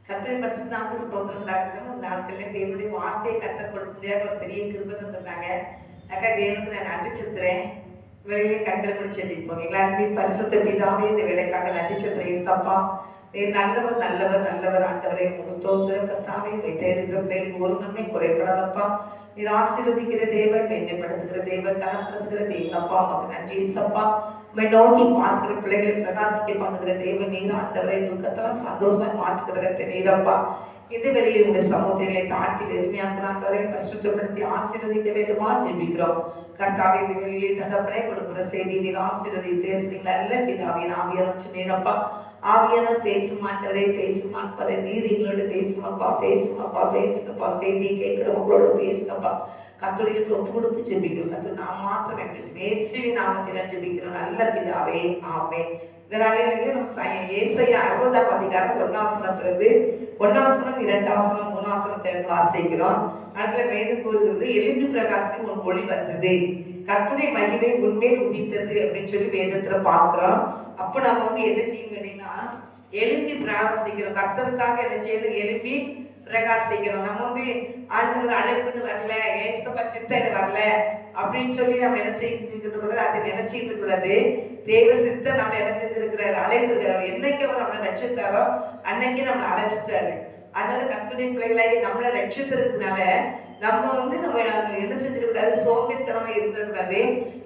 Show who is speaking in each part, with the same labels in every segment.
Speaker 1: கர்த்தருடைய பரிசுத்த நாமத்துக்கு ஸ்தோத்திரம் உண்டாகட்டும். இந்த நாட்கள்ல தேவனுடைய வார்த்தையை கர்த்தர் கொடுக்க முடியாத ஒரு பெரிய கிருபை தந்திருந்தாங்க. அக்கா தேவனுக்கு நான் நன்றி செலுத்துறேன். வெளியே கண்களை முடிச்சு செல்லிப்போம். எங்கள் அன்பின் பரிசுத்த பிதாவே இந்த வேலைக்காக நன்றி செலுத்துறேன். ஏசப்பா நீர் நல்லவர் நல்லவர் நல்லவர் ஆண்டவரே. உங்க ஸ்தோத்திரம் கர்த்தாவே. தேடுகிற பிள்ளைகளுக்கு ஒரு நன்மை குறைபடாதப்பா. நீர் ஆசீர்வதிக்கிற தேவன், மேன்மைப்படுத்துகிற தேவன், கனப்படுத்துகிற தேவன் அப்பா. உமக்கு நன்றி ஏசப்பா. உம்மை நோக்கி பார்க்கிற பிள்ளைகளை பிரகாசிக்க பண்ணுகிற தேவன் நீர் ஆண்டவரை. துக்கத்தெல்லாம் சந்தோஷம் மாற்றுகிற நீரப்பா. இந்த வெளியில் உடைய சமூகங்களை தாட்டி வெறுமையாக்குறாண்டவரை பரிசுத்தப்படுத்தி ஆசீர்வதிக்க வேண்டுமா ஜெபிக்கிறோம். கர்த்தாவே இந்த வெளியிலே தகப்பனே கொடுக்கிற செய்தி நீர் ஆசீர்வதி பேசுறீங்களா இல்ல பிதாவின் ஆவியான சொன்னீரப்பா. ஆவியானவர் பேசுமாட்டவரே பேசுமாட்டவரே. நீர் எங்களோட பேசுமப்பா பேசுமப்பா பேசுங்கப்பா. செய்தி கேட்கிறவங்களோட பேசுங்கப்பா. கர்த்தருக்கு ஒப்பு கொடுத்து ஜெபிக்கிறோம். கர்த்தர் நாம் மாத்திரம் இயேசுவின் நாமத்தில் ஜெபிக்கிறோம் நல்ல பிதாவே ஆமென். இந்த நாளிலே நம்ம ஏசாயா 60ஆம் அதிகாரம் 1 1 2 3 வாசிக்கிறோம். அதுல வேதம் கூறுகிறது, எழும்பி பிரகாசி உன் ஒளி வந்தது, கர்த்தருடைய மகிமை உன்மேல் உதித்தது அப்படின்னு சொல்லி வேதத்துல பாக்குறோம். அப்ப நம்ம வந்து என்ன செய்யணும் அப்படின்னா எழும்பி பிரகாசிக்கிறோம். கர்த்தருக்காக என்ன செய்யணும்? எழும்பி பிரகாசிக்கிறோம். நம்ம வந்து ஆண்டவர் அழைப்புன்னு வரல, ஏசப்பா சித்தன்னு வரல அப்படின்னு சொல்லி நம்ம என்ன செய்யிட்டு கூடாது, அதை நினைச்சிட்டு கூடாது. தேவ சித்தர் நம்மளை என்ன செஞ்சிருக்கிறாரு? அழைத்திருக்கிறார். என்னைக்கு அவர் நம்மளை ரட்சித்தாரோ அன்னைக்கு நம்மளை அழைச்சிட்டாரு. அதனால கர்த்தருடைய பிள்ளைகளாகி நம்மளை ரட்சித்திருக்கிறதுனால நம்ம வந்து நம்ம என்ன செஞ்சிடக்கூடாது? சோம்பேறித்தனமா இருந்துடக்கூடாது.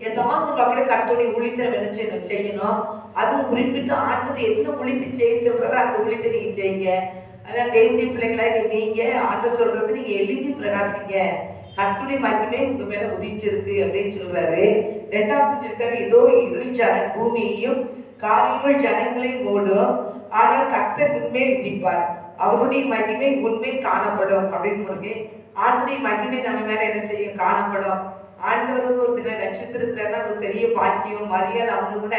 Speaker 1: ஏதாவது ஒரு வகையில கர்த்தருடைய ஊழியத்தை என்ன செய்யணும். அதுவும் குறிப்பிட்டு ஆண்டவர் என்ன ஊழியத்தை செய்ய சொல்றாரோ அந்த ஊழியத்தை நீங்க செய்யுங்க. அதனால தேவனுடைய பிள்ளைகளாக நீங்க ஆண்டவர் சொல்றது நீங்க எழுப்பி பிரகாசிங்க, கர்த்தருடைய மகிமை உங்க மேல உதிச்சிருக்கு அப்படின்னு சொல்றாரு. 2வது சொல்லிருக்காரு, இதோ இருள் பூமியையும் காரியங்கள் ஜனங்களையும் மூடும், ஆனால் கர்த்தர் உண்மையை உதிப்பார், அவருடைய மகிமை உண்மை காணப்படும் அப்படின்னு இருக்கு. ஆண்டுடைய மகிமை நம்ம மேல என்ன செய்யும்? காணப்படும். ஆண்டவருக்கு ஒருத்தர் ரட்சித்திருக்கிறாருன்னா அது பெரிய பாக்கியம். மரியாதை அவங்க கூட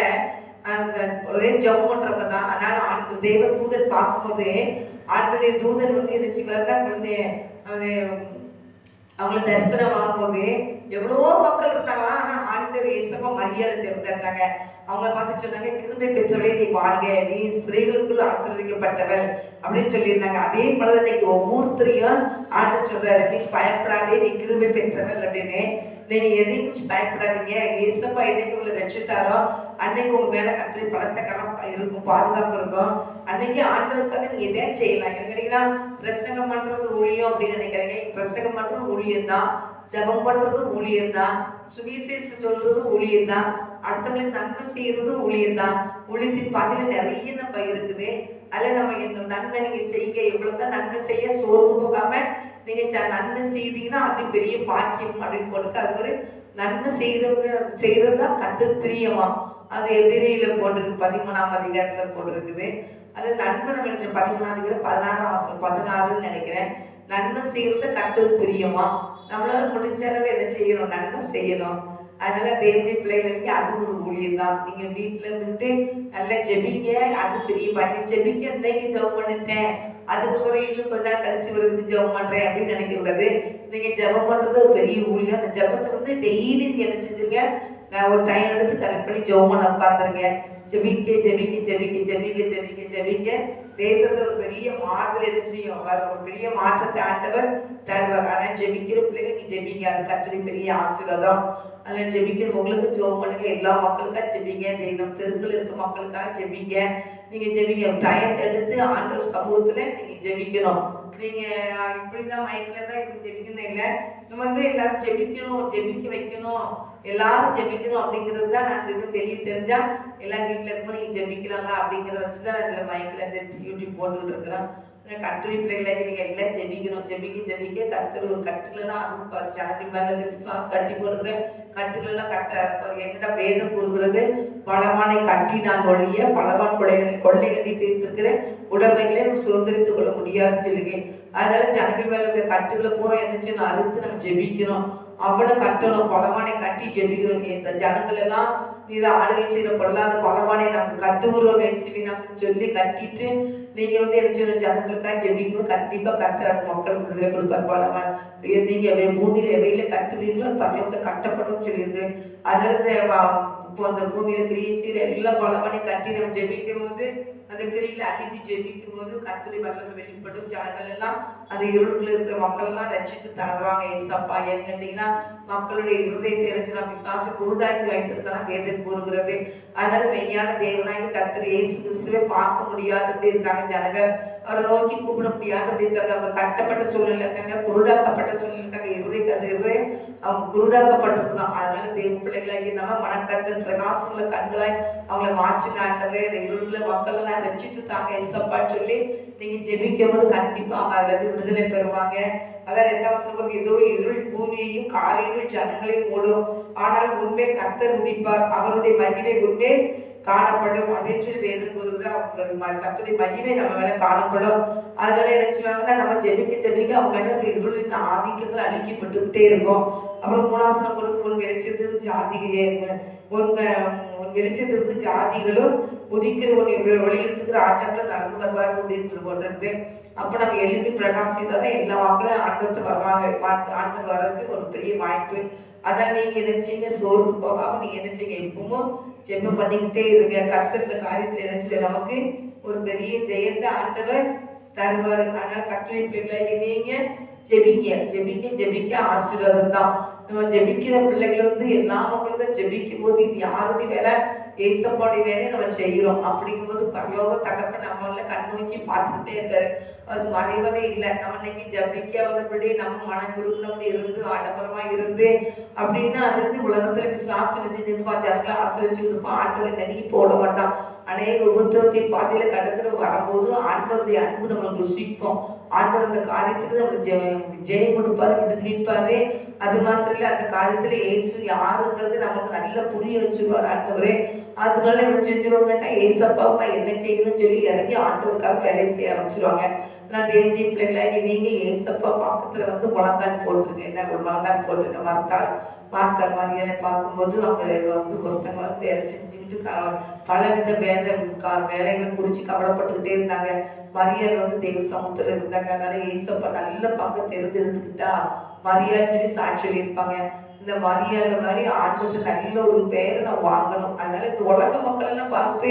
Speaker 1: ஒரே ஜெபம் பண்றவங்க தான். அதனால ஆண்டு தேவ தூதன் பார்க்கும்போது ஆண்டுடைய தூதன் வந்து என்ன செய்வாருன்னா அவங்களை தரிசனம் ஆகும்போது எவ்வளவோ மக்கள் இருந்தாங்க. ஆனா ஆண்டவர் ஏசப்பா மரியாதை தேர்ந்தெடுத்தாங்க. அவங்களை பார்த்து சொன்னாங்க, கிருபை பெற்றவளே நீ வாழ்க, நீ ஸ்திரீகளுக்குள்ள ஆசீர்வதிக்கப்பட்டவள் அப்படின்னு சொல்லியிருந்தாங்க. அதே போல இன்னைக்கு ஒவ்வொருத்தரையும் ஆண்டவர் சொல்றாரு, நீ பயப்படாதே, நீ கிருபை பெற்றவள் அப்படின்னு. நீங்க எதையும் குறிச்சு பயப்படாதீங்க. ஏசப்பா என்னைக்கு உங்களை ரட்சித்தாரோ அன்னைக்கு உங்க மேல கத்திரி பலத்த கணம் இருக்கும், பாதுகாப்பு இருக்கும். அன்னைக்கு ஆண்டவருக்காக நீங்க எதையா செய்யலாம். நினைக்கிறீங்கன்னா பிரசங்கம் பண்றது ஊழியம் அப்படின்னு நினைக்கிறீங்க. பிரசங்கம் பண்றது ஊழியம் தான், ஜபம் பண்றது ஊழியம் தான், சுவிசேஷம் சொல்றது ஊழியம் தான், அடுத்தவங்களுக்கு நன்மை செய்யறது ஊழியம் தான். ஊழியத்தின் பதில நிறைய நம்ம இருக்குது. அதுல நம்ம இந்த நன்மை நீங்க செய்யுங்க, எவ்வளவுதான் நன்மை செய்ய சோர்ந்து போகாம நீங்க நன்மை செய்தீங்கன்னா அது பெரிய பாக்கியம் அப்படின்னு போட்டு அது ஒரு நன்மை செய்யறதுதான் கர்த்தருக்கு பிரியமா. அது எபிரேயர்ல போட்டிருக்கு, 13ஆம் அதிகாரத்துல போட்டிருக்குது. அது நன்மை நம்ம 13ஆம் அதிகாரம் 16 நினைக்கிறேன். நன்மை செய்யறது கர்த்தருக்கு பிரியமா. நம்மளால முடிஞ்ச அளவு என்ன செய்யணும்? நன்மை செய்யணும். அதனால தேவனுடைய பிள்ளைகளுக்கு அது ஒரு ஊழியம் தான். நீங்க வீட்டுல இருந்துட்டு நல்லா ஜெபிங்க, அது பெரிய பண்ணி ஜெபிக்க. இன்னைக்கு ஜெபம் பண்ணிட்டேன், அதுக்கு பிறகு இன்னும் கொஞ்ச நாள் கழிச்சு வருது ஜெபம் பண்றேன் அப்படின்னு நினைக்க கூடாது. நீங்க ஜெபம் பண்றது ஒரு பெரிய ஊழியம். அந்த ஜெபத்தை வந்து டெய்லி நீங்க என்ன செஞ்சிருங்க, ஒரு டைம் எடுத்து கரெக்ட் பண்ணி ஜெபம் பண்ண உட்காந்துருங்க. ஜெபிக்க ஜெபிக்க ஜெபிக்க ஜெபிக்க ஜெபிக்க ஜெபிக்க தேசத்துல ஒரு பெரிய மாறுதல் என்ன செய்யும்? ஒரு பெரிய மாற்றத்தை ஆண்டவர் தருவார். ஆனா ஜெபிக்கிற பிள்ளைங்க நீ ஜெபிங்க, அது கர்த்தருடைய பெரிய ஆசீர்வாதம். அதனால ஜெபிக்கிற உங்களுக்கு ஜெபம் பண்ணுங்க, எல்லா மக்களுக்காக ஜெபிங்க, தெய்வம் தெருக்கள் இருக்க மக்களுக்காக ஜெபிங்க. நீங்க ஜெபிங்க, டயத்தை எடுத்து ஆண்டவர் சமூகத்துல நீங்க ஜெபிக்கணும். நீங்க இப்படிதான் மைக்ல தான் இது ஜெபிக்கணும் இல்லை, நம்ம வந்து எல்லாரும் ஜெபிக்கணும், ஜெபிக்க வைக்கணும், எல்லாரும் ஜெபிக்கணும் அப்படிங்கிறது தான் நான் இது தெரிய தெரிஞ்சா எல்லா வீட்டுல இருக்கும்போது நீங்க ஜெபிக்கலாம்ல அப்படிங்கிறத வச்சுதான் இதுல மைக்ல இந்த யூடியூப் போட்டுட்டு இருக்கிறோம். கர்த்தருடைய பிள்ளைகளை நீங்க எல்லாம் ஜெபிக்கணும். ஜெபிக்க ஜெபிக்க கர்த்தர் ஒரு கட்டுகளெல்லாம் அனுப்பார். ஜனதி மேல விசுவாசம் கட்டி போடுற கட்டுகளெல்லாம் என்னடா வேதம் கூறுகிறது, பலவானை கட்டினால் ஒழிய பலவான் கொள்ளை கட்டி தீர்த்திருக்கிற உடமைகளை சுதந்திரித்துக் கொள்ள முடியாதுன்னு சொல்லுங்க. அதனால ஜனங்கள் மேல இருக்க கட்டுகளை பூரா என்னச்சுன்னு அறுத்து நம்ம ஜெபிக்கணும். அவனை கட்டணும், பலவானை கட்டி ஜெபிக்கிறோம். இந்த ஜனங்கள் எல்லாம் நீங்க ஆளுகை செய்யற பொல்லாத பலவானை நாங்க கட்டுகிறோம் வேசுவினான்னு சொல்லி கட்டிட்டு நீங்க வந்து என்ன செய்யணும்? ஜனங்களுக்காக ஜெபிக்கணும். கண்டிப்பா கட்டுறாங்க, மக்கள் விடுதலை கொடுப்பார். பலவான் நீங்க பூமியில எவையில கட்டுவீங்களோ பரலோகத்துல கட்டப்படும் சொல்லியிருக்கு. அதனால இப்போ அந்த பூமியில கிரியை செய்யற எல்லா பலவானையும் கட்டி நம்ம ஜெபிக்கும் போது அந்த கிரியில அழித்து ஜெபிக்கும் போது கர்த்தருடைய வல்லமை வெளிப்படும். ஜனங்கள் எல்லாம் அந்த இருளுக்குள்ள இருக்கிற மக்கள் எல்லாம் ரட்சித்து தருவாங்க. ஏசப்பா ஏன்னு கேட்டீங்கன்னா மக்களுடைய இருதயத்தை தெரிஞ்சு நம்ம பிசாசு குருடாக்கி வைத்திருக்கலாம் வேதம் கூறுகிறது. அதனால மெய்யான தேவனாக கர்த்தர் இயேசு கிறிஸ்துவை பார்க்க முடியாதபடி இருக்காங்க ஜனங்கள். அவரை நோக்கி கூப்பிட முடியாதபடி இருக்காங்க. அவங்க கட்டப்பட்ட சூழ்நிலை இருக்காங்க, குருடாக்கப்பட்ட சூழ்நிலை இருக்காங்க. இருதயம் அவங்க குருடாக்கப்பட்டிருக்கலாம். அதனால தேவ பிள்ளைகளாகி நம்ம மனக்கண்கள் பிரகாசங்கள கண்களாய் அவங்களை மாற்றுங்க ஆண்டவரே. இந்த இருளுல மக்கள் எல்லாம் ரட்சித்து தாங்க ஏசப்பா சொல்லி நீங்க ஜெபிக்கும் போது கண்டிப்பா அவங்க அதுல இருந்து விடுதலை பெறுவாங்க. அதான் 2வது சொல்லுவாங்க, ஏதோ இருள் பூமியையும் காரியங்கள் ஜனங்களையும் மூடும், ஆனால் உண்மை கர்த்தர் உதிப்பார், அவருடைய மகிமை உண்மை காணப்படும் அப்படின்னு சொல்லி வேதம் கூறுகிறார். கர்த்தருடைய மகிமை நம்ம மேல காணப்படும். அதனால என்ன சொல்லுவாங்கன்னா நம்ம ஜெபிக்க அவங்க மேல இருளின் ஆதிக்கங்கள் அழிக்கப்பட்டுக்கிட்டே இருக்கும். அப்புறம் 3ஆம் கொடுக்க உன் வெளிச்சத்திற்கு ஜாதிகளே உன் வெளிச்சத்திற்கு ஜாதிகளும் உதிக்கிற உன் ஒளியிடத்துக்கு ராஜாக்களும் நடந்து வருவார்கள் அப்படின்னு போட்டிருக்கு. அப்ப நம்ம எழுப்பி பிரகாசித்தாதான் எல்லா மக்களும் ஆண்டவர்கிட்ட வருவாங்க. ஆண்டவர் வர்றதுக்கு ஒரு பெரிய வாய்ப்பு. அதான் நீங்க என்ன செய்யுங்க, சோர்ந்து போகாம நீங்க என்ன செய்யுங்க, எப்பவும் ஜெபம் பண்ணிக்கிட்டே இருங்க. கர்த்தர் இந்த காரியத்துல நினைச்சு நமக்கு ஒரு பெரிய ஜெயத்தை ஆண்டவர் தருவாரு. அதனால கர்த்தருடைய பிள்ளைகளை நீங்க ஜெபிக்க ஆசீர்வாதம் தான். நம்ம ஜெபிக்கிற பிள்ளைகள் வந்து எல்லா மக்களும் தான் ஜெபிக்கும் போது இது யாருடைய வேலை, ஏசப்பாவுடைய வேலையை நம்ம செய்கிறோம். அப்படிங்கும் போது பரலோக தகப்ப நம்மள கண் நோக்கி பார்த்துக்கிட்டே இருக்காரு. அது மறைவதே இல்லை. நம்ம இன்னைக்கு ஜபிக்க வந்தபடி நம்ம மனக்குறுநம் இருந்து ஆடம்பரமா இருந்து அப்படின்னா அது வந்து உலகத்துல பிசாசு வச்சு நிற்பான், ஜனங்களை ஆசிரிச்சு கொடுப்பான். ஆண்டவரை நெருங்கி போட மாட்டான். அநேக உபத்திரத்தின் பாதையில கடந்து வரும்போது ஆண்டவருடைய அன்பு நம்மளுக்கு ருசிப்போம். ஆண்டவர் அந்த காரியத்துல நம்மளுக்கு ஜெயம் கொடுப்பாரு, விடுவிப்பாரு. அது மாத்திரம் இல்ல, அந்த காரியத்துல இயேசு யாருங்கிறது நமக்கு நல்லா புரிய வச்சிருவாரு ஆண்டவரே. அதனால என்ன செஞ்சிருவாங்க, ஏசப்பாவுக்கு நான் என்ன செய்யணும்னு சொல்லி இறங்கி ஆண்டவருக்காக வேலையை செய்ய ஆரம்பிச்சிருவாங்க. நான் தேவனுடைய பிள்ளைகளாகி நீங்க ஏசப்பா பக்கத்துல வந்து முழங்கால் போட்டுருங்க. என்ன ஒரு முழங்கால் போட்டுருங்க. மார்த்தாள் மரியாதை பார்க்கும்போது அவங்க வந்து ஒருத்தவங்க வந்து வேலை செஞ்சுக்கிட்டு பலவித வேலைகளை குறிச்சு கவலைப்பட்டுக்கிட்டே இருந்தாங்க. மரியாள் வந்து தேவ சமூகத்துல இருந்தாங்க. அதனால ஏசப்பா நல்ல பக்கம் தெரிஞ்சிருந்துக்கிட்டா மரியாள் சொல்லி சாட்சி இருப்பாங்க. இந்த மரியாதை மாதிரி ஆண்டுக்கு நல்ல ஒரு பேரை நான் வாங்கணும். அதனால இந்த உலக மக்கள் எல்லாம் பார்த்து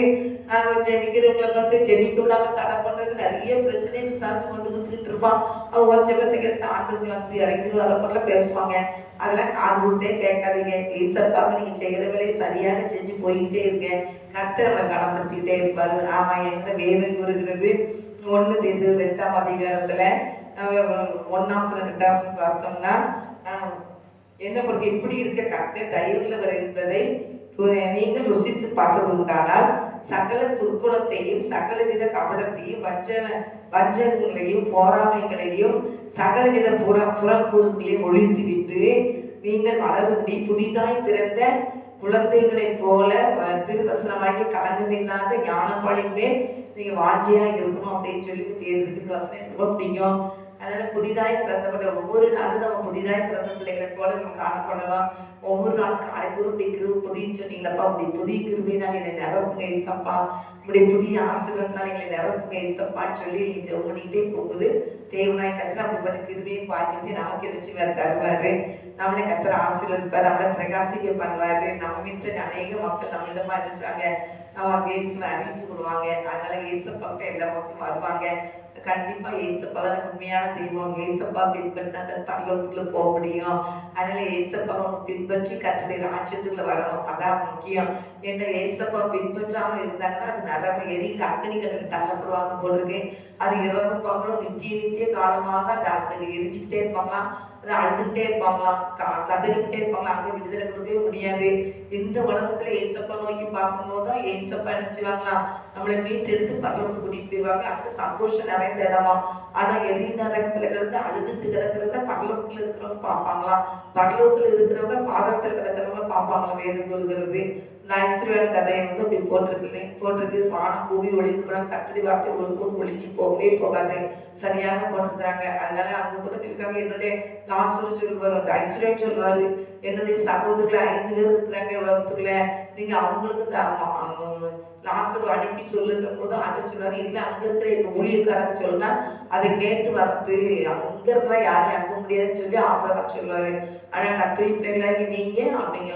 Speaker 1: ஜெபிக்கிறவங்களை பார்த்து ஜெபிக்க விடாம தடை பண்றது நிறைய பிரச்சனை விசாசு கொண்டு கொடுத்துக்கிட்டு இருப்பான். அவங்க ஒரு ஜெபத்தை கேட்டு ஆண்டுக்கு வந்து இறங்கி அதை போல பேசுவாங்க. அதெல்லாம் காது கொடுத்தே கேட்காதீங்க. ஏசப்பாக நீங்க செய்யற வேலையை சரியாக செஞ்சு போய்கிட்டே இருங்க. கர்த்தர் நம்மளை கனப்படுத்திக்கிட்டே இருப்பாரு. ஆமா, எந்த வேதம் கூறுகிறது 1 பேதுரு 2ஆம் அதிகாரத்துல 1ஆம் 2ஆம் வாசம்னா என்ன பொருள், இப்படி இருக்க கர்த்தர் தயவுள்ளவர் என்பதை நீங்கள் ருசித்து பார்த்தது உண்டானால் சகல துர்க்குணத்தையும் சகலவித கபடத்தையும் வஞ்சகங்களையும் போராமைகளையும் சகலவித புறக்கூறுகளையும் ஒழித்து விட்டு நீங்கள் வளரும்படி புதிதாய் பிறந்த குழந்தைகளை போல திருவசனமாகி கலங்கமில்லாத ஞானப்பாளின் மேல் நீங்க வாஞ்சியா இருக்கணும் அப்படின்னு சொல்லி பேருக்கு வசனம் ரொம்ப பிடிக்கும். அதனால புதிதாய் பிறந்தப்பட்ட ஒவ்வொரு நாளும் நம்ம புதிதாய் பிறந்த பிள்ளைகளை போல நம்ம காணப்படலாம். ஒவ்வொரு நாளும் காலைதோறும் கிருபை புதின்னு சொன்னீங்களப்பா, அப்படி புதிய கிருபையினால் என்னை நிரப்புங்க ஏசப்பா, இப்படி புதிய ஆசீர்வாதத்தினால் எங்களை நிரப்புங்க ஏசப்பான்னு சொல்லி நீங்க ஜெபம் பண்ணிக்கிட்டே போகுது. தேவனாய் கர்த்தர் அப்படிப்பட்ட கிருபையை பாக்கியத்தை நமக்கு வச்சு வேற தருவாரு. நம்மளை கர்த்தர் ஆசீர்வதிப்பாரு, நம்மளை பிரகாசிக்க பண்ணுவாரு. நம்ம மித்த அநேக மக்கள் நம்மளிடமா இருந்துச்சாங்க, நம்ம இயேசுவை அறிவிச்சு விடுவாங்க. அதனால இயேசப்பாக்கிட்ட எல்லா மக்களும் வருவாங்க. கண்டிப்பா ஏசப்பா தான் உண்மையான தெய்வம். ஏசப்பா பின்பற்றி அந்த பரலோகத்துக்குள்ள போக முடியும். அதனால ஏசப்பா அவங்க பின்பற்றி கர்த்தருடைய ராஜ்யத்துக்குள்ள வரணும், அதான் முக்கியம். ஏன்னா ஏசப்பா பின்பற்றாம இருந்தாங்கன்னா அது நரக எரிந்து அக்னி கடலில் தள்ளப்படுவாங்க போட்டிருக்கு. அது இரவு பகலும் நித்திய காலமாக அந்த எரிஞ்சுக்கிட்டே இருப்பாங்களாம், அழுதுகிட்டே இருப்பாங்களாம், கதறிக்கிட்டே இருப்பாங்களாம். அங்க விடுதலை கொடுக்கவே முடியாது. இந்த உலகத்துல ஏசப்பா நோக்கி பார்க்கும் போதுதான் ஏசப்பா என்ன செய்வாங்களாம், நம்மளை மீட்டு எடுத்து பரலோகத்துக்கு கூட்டிட்டு போயிடுவாங்க. அங்க சந்தோஷம் நிறைந்த இடமா. ஆனா எரி நரகத்துல கிடந்து அழுதுட்டு கிடக்கிறத பரலோகத்துல இருக்கிறவங்க பார்ப்பாங்களாம், பரலோகத்துல இருக்கிறவங்க பாதத்துல கிடக்கிறவங்க பார்ப்பாங்களாம். வேதம் கூறுகிறது. ஐஸ்வர்யான் கதையை வந்து அப்படி போட்டிருக்கு. வானம் பூமி ஒளிந்து கூட கர்த்தருடைய வார்த்தை ஒருபோது ஒளிஞ்சு போகவே போகாது, சரியாக போட்டிருக்காங்க. அதனால அங்க கூட சொல்லிருக்காங்க, என்னுடைய லாசரு சொல்லுவாரு, அந்த ஐஸ்வர்யன் சொல்லுவாரு, என்னுடைய சகோதரர்கள் 5 பேர் இருக்கிறாங்க உலகத்துக்குள்ள, நீங்க அவங்களுக்கு லாசரு அனுப்பி சொல்லுங்க போது ஆண்டவர் சொல்றாரு, இல்ல அங்க இருக்கிற எங்க ஊழியக்காரங்க சொல்லுனா அதை கேட்டு வரது, அங்க இருந்தா யாரையும் அனுப்ப முடியாதுன்னு சொல்லி ஆபிரகாம் சொல்லுவாரு. ஆனா கர்த்தரின் பிள்ளைகளாகி நீங்க அப்படிங்க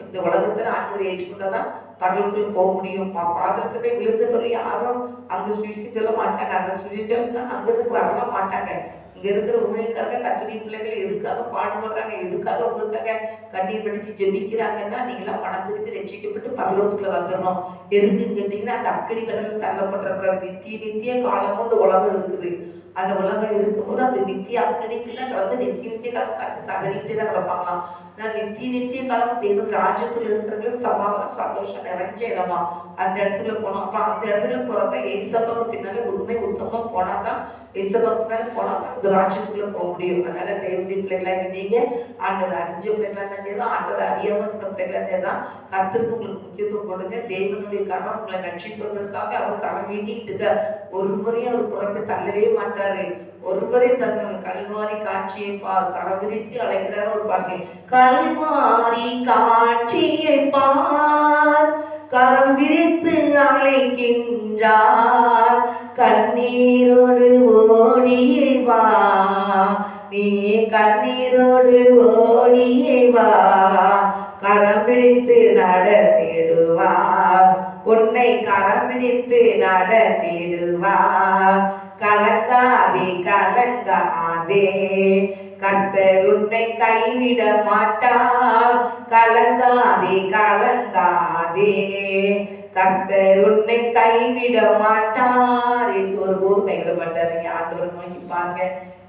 Speaker 1: இந்த உலகத்துல ஆண்டவர் ஏற்றுக்கொண்டாதான் பரலோகத்துல போக முடியும். பாதத்துல விழுந்த பிறகு யாரும் அங்க சுவிச்சு சொல்ல மாட்டாங்க, அங்க சுவிச்சு அங்க இருந்து வரலாம் மாட்டாங்க. இங்க இருக்கிற ஊழியக்காரங்க கர்த்தரின் பிள்ளைகள் எதுக்காக பாடுபடுறாங்க, எதுக்காக உங்களுக்காக கண்ணீர் வடிச்சு ஜெபிக்கிறாங்கன்னா, நீங்களாம் மனம் திரும்பி ரட்சிக்கப்பட்டு பரலோகத்துல வந்துடணும். எதுக்குன்னு கேட்டீங்கன்னா, அந்த அக்கடி கடலில் தள்ளப்படுற நித்திய காலமும் இந்த உலகம் இருக்குது. அந்த உலகம் இருக்கும்போது அந்த நித்திய அக்கடிக்குள்ள வந்து நித்திய காலம் கட்டு கதறிட்டே தான் கிடப்பாங்களாம். நான் நித்திய காலம் தேவன் ராஜ்யத்துல இருக்கிறவங்களுக்கு சமாதானம் சந்தோஷம் நிறைஞ்ச இடமா அந்த இடத்துல போனோம். அப்ப அந்த இடத்துல போறப்ப ஏசப்பாவுக்கு பின்னால உண்மை உத்தமமா போனாதான், ஏசப்பாவுக்கு பின்னால போனாதான் அந்த ராஜ்யத்துக்குள்ள போக முடியும். அதனால தேவனுடைய பிள்ளைகளாக நீங்க ஆண்டவர் அறிஞ்ச பிள்ளைகளா தான், ஆண்டவர் அறியாம இருந்த பிள்ளைகளா தான் கர்த்தருக்கு உங்களுக்கு முக்கியத்துவம் கொடுங்க. தேவனுடைய கரம் உங்களை ரட்சிப்பதற்காக அவர் கரம் நீட்டிட்டு ஒரு முறையும் அவர் புறப்பட்டு தள்ளவே மாட்டாரு. ஒருவரே தன்னுடைய கல்வாரி காட்சியை கரம் விரித்து அழைக்கிறார். ஒரு பாருங்க, கல்வாரி காட்சியை பார், கரம் விரித்து அழைக்கின்றார், கண்ணீரோடு ஓடியே வா, நீ கண்ணீரோடு ஓடியே வா, கரம் பிடித்து நடத்திடுவார், உன்னை கரம் பிடித்து நடத்திடுவார். கலங்காதே கலங்காதே, கர்த்தர் உன்னை கைவிட மாட்டார். கலங்காதே கலங்காதே, கர்த்தர் உன்னை கைவிட மாட்டார். இயேசு ஒருபோதும் கைவிட மாட்டார். நீங்க ஆண்டவர் நோக்கி பாருங்க,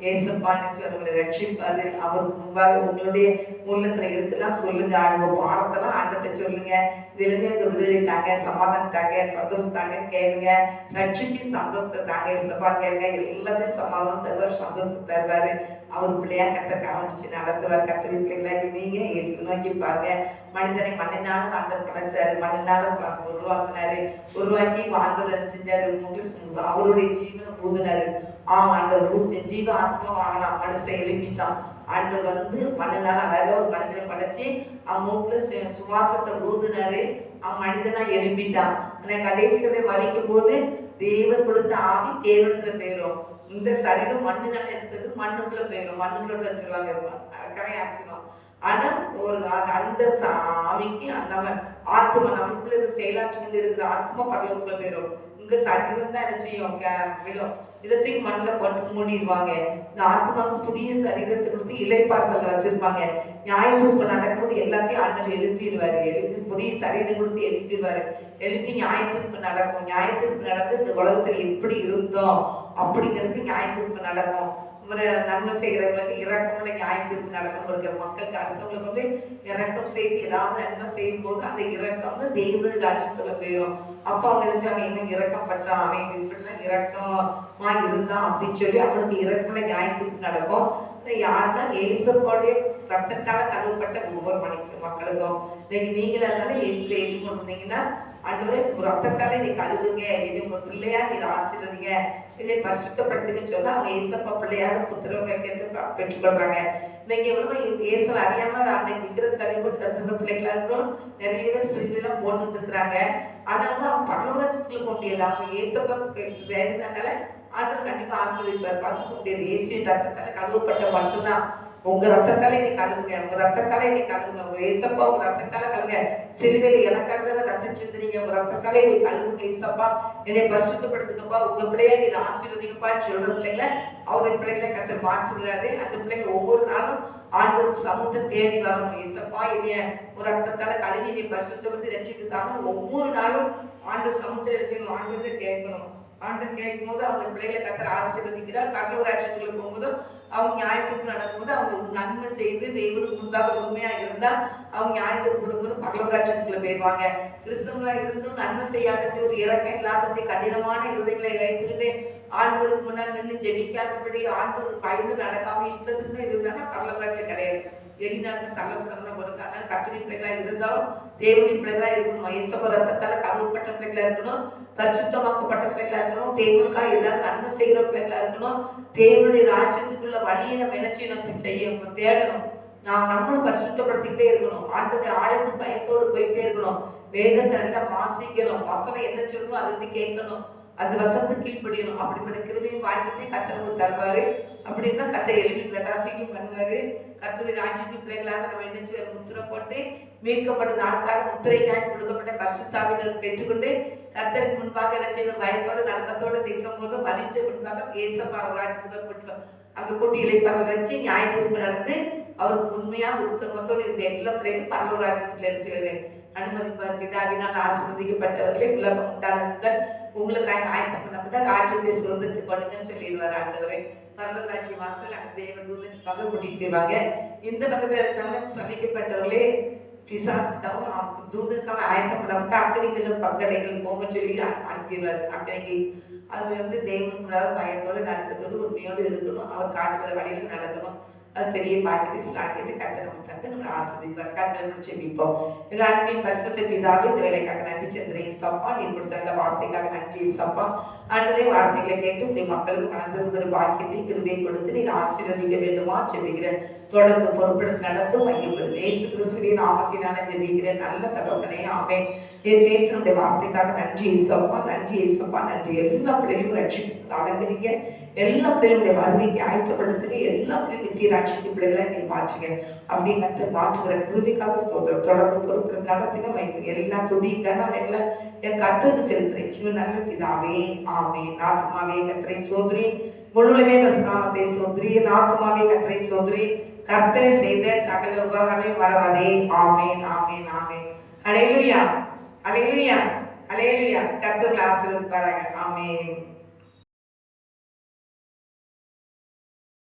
Speaker 1: ஏசப்பான்னு உங்களை ரட்சிப்பாரு. அவருக்கு முன்பாக உங்களுடைய உள்ளத்துல இருக்குலாம் சொல்லுங்க, உங்க பாடத்தெல்லாம் ஆண்டத்தை சொல்லுங்க. இதுல இருந்து எனக்கு விடுதலை தாங்க, சமாதானம் தாங்க, சந்தோஷம் தாங்கன்னு கேளுங்க. ரட்சிப்பி சந்தோஷத்தை தாங்க, ஏசப்பான்னு கேளுங்க. எல்லாத்தையும் சமாதானம் தருவார், சந்தோஷம் தருவாரு. அவர் பிள்ளையா கத்த கவனிச்சு நடத்துவார். கத்திரி பிள்ளைகளாகி நீங்க இயேசு நோக்கி பாருங்க. மனிதனை மண்ணினாலும் ஆண்டவர் படைச்சாரு, மண்ணினாலும் உருவாக்குனாரு, உருவாக்கி ஆண்டவர் செஞ்சாரு, அவருடைய ஜீவனை ஊதுனாரு. ஆண்டவர் ஜீவ ஆத்மா வாங்கினான், மனுஷன் எழுப்பிச்சான். ஆண்டவர் வந்து மண்ணினால அழகா ஒரு மனிதனை படைச்சு அவன் மூக்குல சுவாசத்தை ஊதுனாரு, அவன் மனிதனா எழுப்பிட்டான். ஆனா கடைசிகளை மறிக்கும் போது தேவன் கொடுத்த ஆவி தேவனத்துல போயிடும். இந்த சரீரம் மண்ணுனால எடுத்தது மண்ணுக்குள்ள போயிடும், மண்ணுக்குள்ள வச்சிருவாங்க, கரையை அரைச்சிடுவான். ஆனா ஒரு அந்த ஆவிக்கு நம்ம ஆத்மா நமக்குள்ள செயலாற்றி கொண்டு இருக்கிற ஆத்மா பரலோகத்துல போயிடும். இங்க சரீரம் தான் என்ன செய்யும், விழும். இதத்தையும் மண்ணில் போட்டு மூடிடுவாங்க. இந்த ஆத்மாவுக்கு புதிய சரீரத்தை கொடுத்து இலைப்பாறுதல் வச்சிருப்பாங்க. நியாயத்தீர்ப்பு நடக்கும்போது எல்லாத்தையும் ஆண்டவர் எழுப்பிடுவாரு, எழுப்பி புதிய சரீரம் கொடுத்து எழுப்பிடுவாரு. எழுப்பி நியாயத்தீர்ப்பு நடக்கும். நியாயத்தீர்ப்பு நடந்து இந்த உலகத்துல எப்படி இருந்தோம் அப்படிங்கிறது நியாயத்தீர்ப்பு நடக்கும். நன்மை செய்யறவங்களுக்கு இறக்கம்ல நியாயத்தீர்ப்பு நடக்கும். இருக்க மக்களுக்கு அடுத்தவங்களுக்கு வந்து இறக்கம் செய்து ஏதாவது நன்மை செய்யும் போது அந்த இறக்கம் வந்து தெய்வ ராஜ்யத்துல போயிடும். அப்ப அவங்க நினைச்சாங்க, இன்னும் இறக்கம் பற்றான், அவன் இப்படிலாம் இறக்கமா இருந்தான் அப்படின்னு சொல்லி அவனுக்கு இறக்கம்ல நியாயத்தீர்ப்பு நடக்கும். யாருன்னா ஏசப்பாவுடைய ரத்தத்தால கழுவப்பட்ட ஒவ்வொரு மக்களுக்கும். இன்னைக்கு நீங்களா இருந்தாலும் இயேசுவை ஏற்றுக்கொண்டிருந்தீங்கன்னா, ஆண்டவரே ரத்தத்தால நீ கழுவுங்க, இது உங்க பிள்ளையா நீ ஆசீர்வதிங்க, இல்லை பரிசுத்தப்படுத்துங்கன்னு சொன்னா அவங்க ஏசப்பா பிள்ளையாக புத்திரவை பெற்றுக்கொள்றாங்க. இன்னைக்கு எவ்வளவு ஏசவை அறியாம அன்னைக்கு விற்கிறது கழிவுட்டு கருத்துக்கிற பிள்ளைகளா இருக்கும். நிறைய பேர் சிறுவிலாம் போட்டுட்டு இருக்கிறாங்க. ஆனா வந்து அவங்க பரலோகத்துக்குள்ள போக முடியாது. அவங்க ஏசப்பாக்கு வேணுனால ஆண்டவர் கண்டிப்பா ஆசீர்வதிப்பார். பார்க்க முடியாது. ஏசிய ரத்தத்தால கழுவப்பட்ட மட்டும்தான். உங்க ரத்தத்தாலே நீ கழுவுங்க, உங்க ரத்தத்தாலே நீ கழுவுங்க, உங்க ஏசப்பா உங்க ரத்தத்தால கழுவுங்க. சிலுவையில எனக்காக தானே ரத்தம் சிந்துறீங்க, உங்க ரத்தத்தாலே நீ கழுவுங்க ஏசப்பா, என்னை பரிசுத்தப்படுத்துங்கப்பா, உங்க பிள்ளையா நீ ஆசீர்வதிங்கப்பான்னு சொல்ற பிள்ளைங்களை அவருடைய பிள்ளைகளை கத்த மாற்றுகிறாரு. அந்த பிள்ளைங்க ஒவ்வொரு நாளும் ஆண்டவர் சமூகத்தை தேடி வரணும். ஏசப்பா என்னைய ஒரு ரத்தத்தால கழுவி நீ பரிசுத்தப்படுத்தி ரசித்துட்டாங்க. ஒவ்வொரு நாளும் ஆண்டவர் சமூகத்தை ரசிக்கணும், ஆண்டவரை கேட்கணும். ஆண்டவர் கேட்கும் போது அவங்க பிள்ளைகளை கத்தர் ஆசீர்வதிக்கிறார். பரலோக ராஜ்யத்துக்குள்ள போகும்போது அவங்க நியாயத்திற்கு நடக்கும்போது அவங்க நன்மை செய்து தெய்வனுக்கு முன்பாக உண்மையா இருந்தா அவங்க நியாயத்திற்கு கொடுக்கும்போது பரலோக ராஜ்யத்துக்குள்ள போயிடுவாங்க. கிறிஸ்தவங்களா இருந்தும் நன்மை செய்யாதது, ஒரு இறக்கம் இல்லாதது, கடினமான இருதயங்களை வைத்துக்கிட்டு ஆண்டவருக்கு முன்னால் நின்று ஜெபிக்காதபடி ஆண்டவர் பயந்து நடக்காம இஷ்டத்துக்கு இருந்தாங்கன்னா பரலோக ராஜ்யம் கிடையாது. வெளிநாட்டு தள்ளப்படணும் கொடுக்க. அதனால கத்திரி பிள்ளைகளா இருந்தாலும் தேவனி பிள்ளைகளா இருக்கணும். ஏசப்பா ரத்தத்தால கழுவப்பட்ட பிள்ளைகளா இருக்கணும், பரிசுத்தமாக்கப்பட்ட பிள்ளைகளா இருக்கணும், தேவனுக்காக ஏதாவது நன்மை செய்கிற பிள்ளைகளா இருக்கணும். தேவனுடைய ராஜ்யத்துக்குள்ள வழியை நம்ம என்ன செய்யணும், செய்ய தேடணும். நாம் நம்மளும் பரிசுத்தப்படுத்திக்கிட்டே இருக்கணும். ஆண்டவருடைய ஆழத்து பயத்தோடு போயிட்டே இருக்கணும். வேதத்தை நல்லா வாசிக்கணும். வசனம் என்ன சொல்லணும் அதை வந்து கேட்கணும். அந்த வசனத்துக்கு கீழ்ப்படியணும். அப்படிப்பட்ட கிருபையும் பாக்கியத்தையும் கர்த்தர் நமக்கு தருவாரு. அப்படின்னா கர்த்தர் எழுப்பி பிரகாசிக்கும் பண்ணுவாரு. கர்த்தருடைய ராஜ்யத்தின் பிள்ளைகளாக நம்ம என்ன செய்ய முத்திரை போட்டு மீட்கப்பட்ட நாளுக்காக முத்திரைக்காக கொடுக்கப்பட்ட பரிசுத்தாவினர் பெற்றுக்கொண்டு கர்த்தருக்கு முன்பாக என்ன செய்யணும், பயத்தோடு நடுக்கத்தோடு நிற்கும் போது மதிச்ச முன்பாக ஏசப்பா ராஜ்யத்துக்குள்ள போட்டு அங்க கூட்டி இழைப்பாக வச்சு நியாய தீர்ப்பு நடந்து அவருக்கு உண்மையா உத்தமத்தோடு இருந்த எல்லா பிள்ளைகளும் பரலோக ராஜ்யத்துல இருந்து அனுமதிப்பார். பிதாவினால் ஆசீர்வதிக்கப்பட்டவர்களே உலகம் உண்டான முதல் உங்களுக்காக ஆயத்தம் பண்ணப்பட்ட ராஜ்யத்தை சுதந்திரத்துக்கு கொடுங்கன்னு சொல்லிடுவார் ஆண்டவரே. பரலோக ராஜ்ய வாசல் அங்க தேவ தூதன் பக்கம் கூட்டிட்டு போயிடுவாங்க. இந்த பக்கத்துல இருக்கிறவங்க சமைக்கப்பட்டவர்களே பிசாசுக்காகவும் தூதனுக்காக ஆயத்தம் பண்ணப்பட்ட அக்கடிகளும் பங்கடைகள் போக சொல்லி அனுப்பிடுவார். அக்கடிக்கு அது வந்து தேவனுக்குள்ளார பயத்தோடு நடுக்கத்தோடு உண்மையோடு இருக்கணும். அவர் காட்டுகிற வழியில நடக்கணும். அது பெரிய பாட்டு ஸ்லாக்கியத்தை கர்த்தர் நமக்கு தந்து நம்மளை ஆசீர்வதிப்பார். கர்த்தரை முடிச்சு ஜெபிப்போம். எங்க அன்பின் பரிசுத்த பிதாவே, இந்த வேலைக்காக நன்றி செலுத்துறேன் ஏசப்பா. நீர் கொடுத்த அந்த வார்த்தைக்காக நன்றி ஏசப்பா. ஆண்டவரே, வார்த்தைகளை கேட்டு உடைய மக்களுக்கு மனதிருக்கிற பாக்கியத்தை கிருபையை கொடுத்து நீர் ஆசீர்வதிக்க வேண்டுமா ஜெபிக்கிறேன். தொடர்ந்து பொறுப்பெடுத்து நடத்தும் மையப்படும் இயேசு கிறிஸ்துவின் நாமத்தினால ஜெபிக்கிறேன் நல்ல தகப்பனே, ஆமென். என் பேசுனுடைய வார்த்தைக்காக நன்றி ஏசப்பா, நன்றி ஏசப்பா, நன்றி. எல்லா பிள்ளைகளும் ரட்சிப்பு அலங்கரிங்க, எல்லா பிள்ளைகளுடைய வருகைக்கு ஆயத்தப்படுத்துங்க, எல்லா பிள்ளைகளும் நித்திய ராட்சியத்தின் பிள்ளைகளை நீர் மாற்றுங்க. அப்படி கர்த்தர் மாற்றுகிற கிருபைக்காக ஸ்தோத்திரம். தொடர்ந்து பொறுப்பெடுத்து நடத்துங்க வைங்க. எல்லாம் துதிக்கான எல்லாம் என் கர்த்தருக்கு செலுத்துறேன். சிவ நல்ல பிதாவே, ஆமென். ஆத்துமாவே கர்த்தரை சோதரி, முழுவதுமே நாமத்தை சோதரி. ஆத்துமாவே கர்த்தரை சோதரி, கர்த்தர் செய்த சகல உபகாரங்களையும் மறவாதே. ஆமென், ஆமென், ஆமென். ஹல்லேலூயா, ஹல்லேலூயா, ஹல்லேலூயா. கர்த்தர் ஆசீர்வதிப்பாராக. ஆமென்.